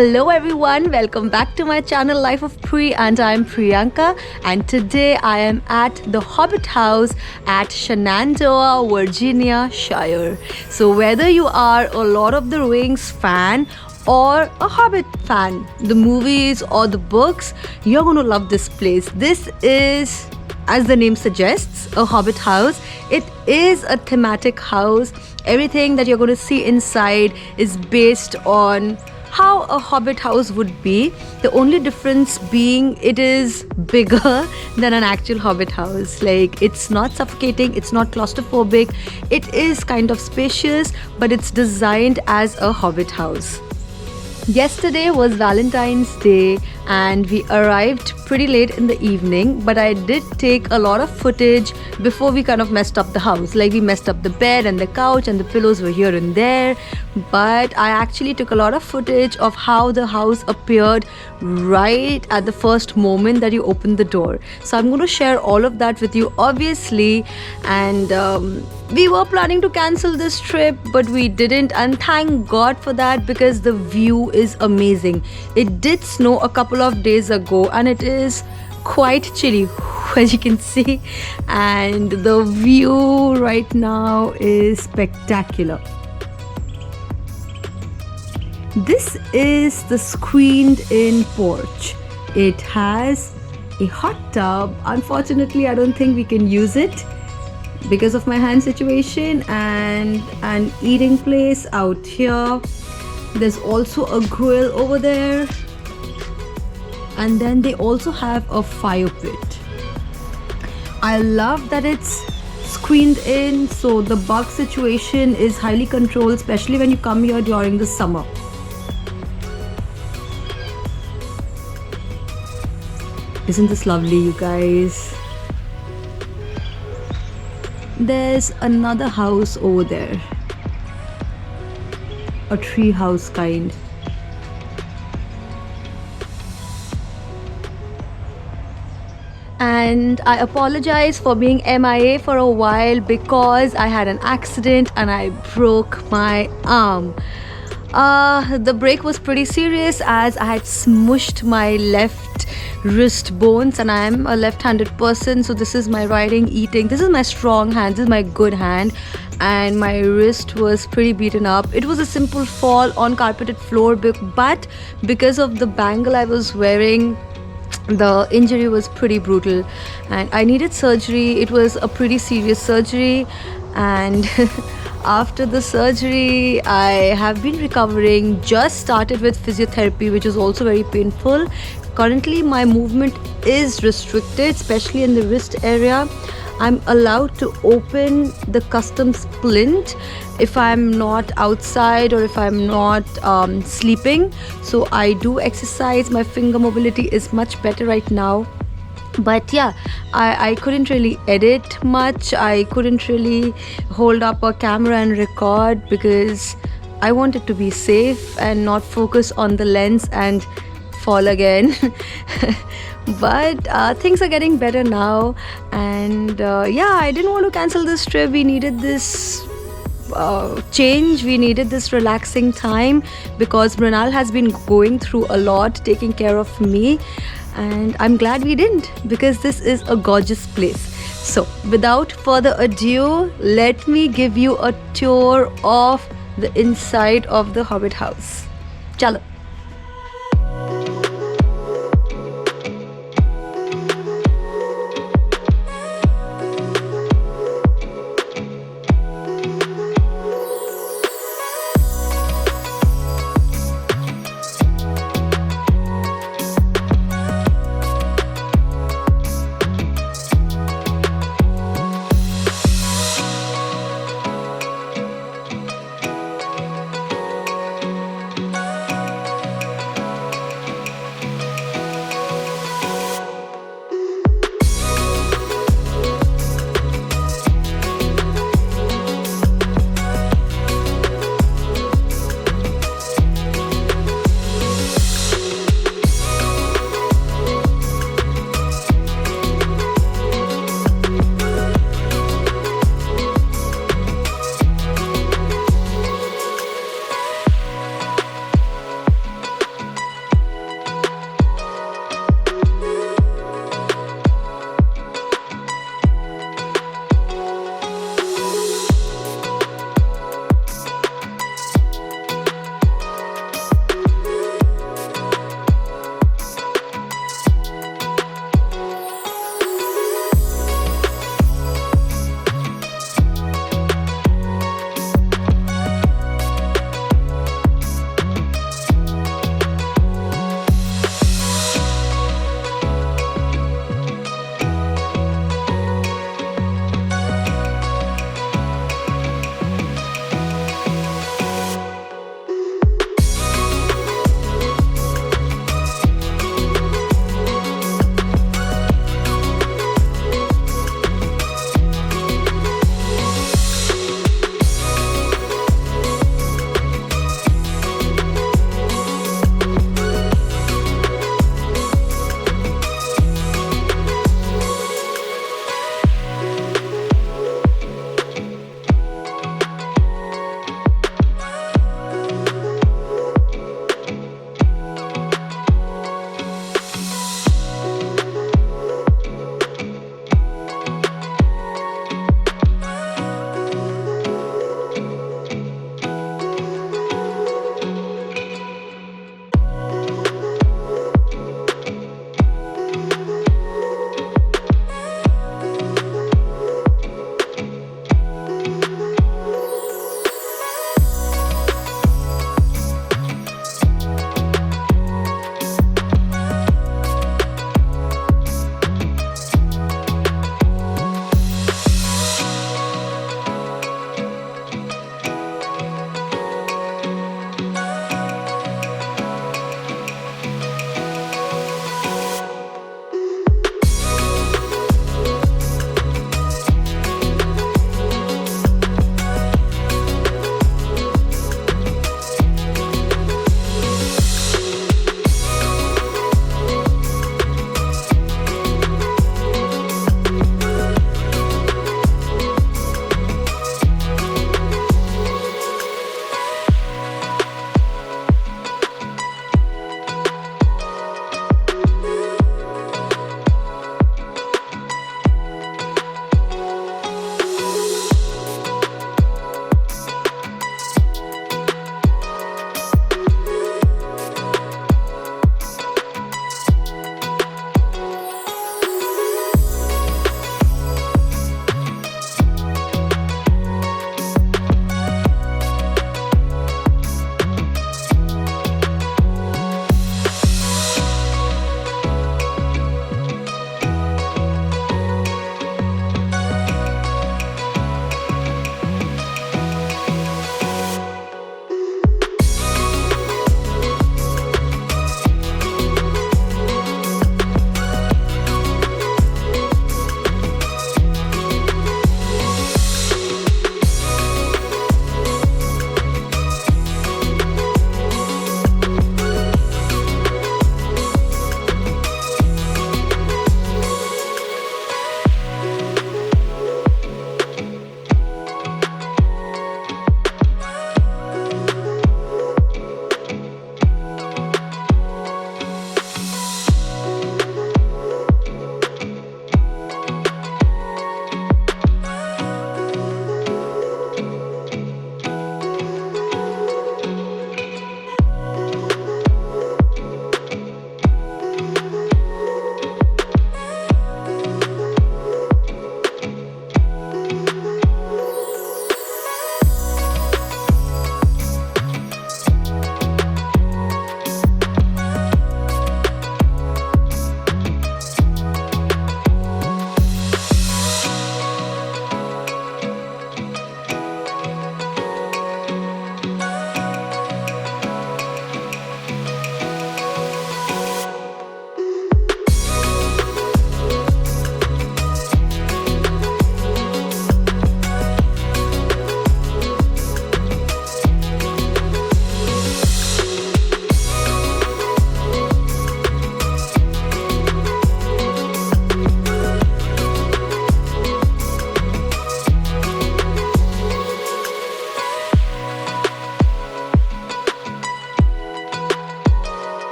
Hello everyone, welcome back to my channel Life of Pri, and I'm Priyanka, and today I am at the Hobbit house at Shenandoah, Virginia Shire. So whether you are a Lord of the Rings fan or a Hobbit fan, the movies or the books, you're going to love this place. This is, as the name suggests, a Hobbit house. It is a thematic house. Everything that you're going to see inside is based on how a Hobbit house would be. The only difference being it is bigger than an actual Hobbit house. Like, it's not suffocating, it's not claustrophobic, it is kind of spacious, but it's designed as a Hobbit house. Yesterday was Valentine's Day and we arrived pretty late in the evening, but I did take a lot of footage before we kind of messed up the house. Like, we messed up the bed and the couch and the pillows were here and there, but I actually took a lot of footage of how the house appeared right at the first moment that you opened the door. So I'm going to share all of that with you, obviously. And we were planning to cancel this trip, but we didn't, and thank God for that, because the view is amazing. It did snow a couple of days ago and it is quite chilly, as you can see, and the view right now is spectacular. This is the screened in porch. It has a hot tub. Unfortunately, I don't think we can use it because of my hand situation, and an eating place out here. There's also a grill over there, and then they also have a fire pit. I love that it's screened in, so the bug situation is highly controlled, especially when you come here during the summer. Isn't this lovely, you guys? There's another house over there, a tree house kind. And I apologize for being MIA for a while because I had an accident and I broke my arm. The break was pretty serious as I had smushed my left wrist bones, and I am a left-handed person, so this is my writing, eating, this is my strong hand, this is my good hand, and my wrist was pretty beaten up. It was a simple fall on carpeted floor, but because of the bangle I was wearing, the injury was pretty brutal and I needed surgery. It was a pretty serious surgery, and after the surgery I have been recovering. Just started with physiotherapy, which is also very painful. Currently my movement is restricted, especially in the wrist area. I'm allowed to open the custom splint if I'm not outside or if I'm not sleeping. So I do exercise. My finger mobility is much better right now. But yeah, I couldn't really edit much. I couldn't really hold up a camera and record because I wanted to be safe and not focus on the lens and fall again. But things are getting better now, and yeah, I didn't want to cancel this trip. We needed this change, we needed this relaxing time because Mrinal has been going through a lot taking care of me, and I'm glad we didn't, because this is a gorgeous place. So without further ado, let me give you a tour of the inside of the Hobbit house. Chalo.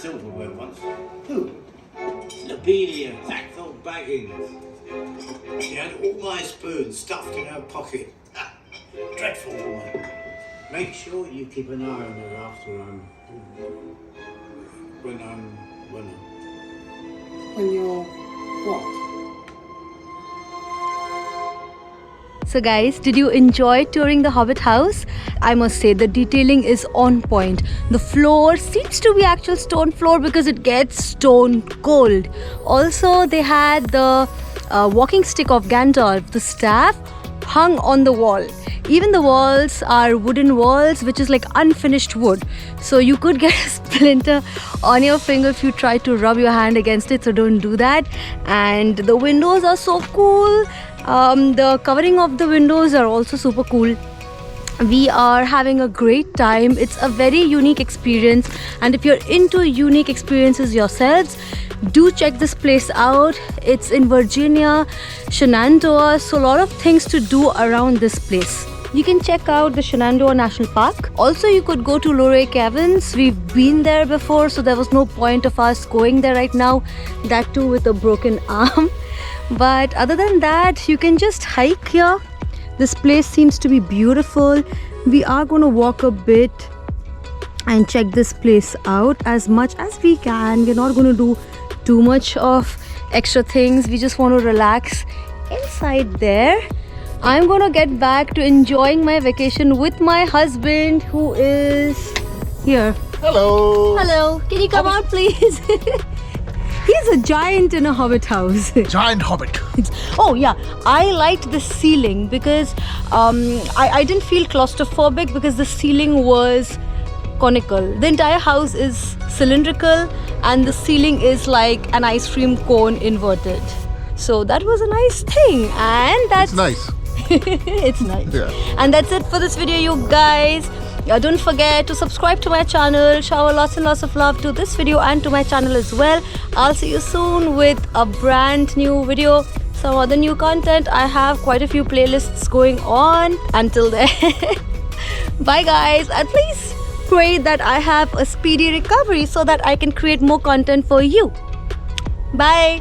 silverware once. Who? Lobelia, Sackville Baggins. She had all my spoons stuffed in her pocket. Dreadful woman. Make sure you keep an eye on her after When you're what? So guys, did you enjoy touring the Hobbit house? I must say the detailing is on point. The floor seems to be actual stone floor because it gets stone cold. Also, they had the walking stick of Gandalf, the staff, hung on the wall. Even the walls are wooden walls, which is like unfinished wood. So you could get a splinter on your finger if you try to rub your hand against it, so don't do that. And the windows are so cool. The covering of the windows are also super cool. We are having a great time. It's a very unique experience, and if you're into unique experiences yourselves, do check this place out. It's in Virginia, Shenandoah, so a lot of things to do around this place. You can check out the Shenandoah National Park. Also, you could go to Luray Caverns. We've been there before, so there was no point of us going there right now, that too with a broken arm. But other than that, you can just hike here. This place seems to be beautiful. We are going to walk a bit and check this place out as much as we can. We're not going to do too much of extra things. We just want to relax inside there. I'm going to get back to enjoying my vacation with my husband, who is here. Hello. Hello. Can you come out, please? He's a giant in a Hobbit house. Giant Hobbit. Oh yeah, I liked the ceiling because I didn't feel claustrophobic because the ceiling was conical. The entire house is cylindrical and the ceiling is like an ice cream cone inverted. So that was a nice thing, and that's It's nice. it's nice. Yeah. And that's it for this video, you guys. Don't forget to subscribe to my channel, shower lots and lots of love to this video and to my channel as well. I'll see you soon with a brand new video, some other new content. I have quite a few playlists going on. Until then, bye guys, and please pray that I have a speedy recovery so that I can create more content for you. Bye.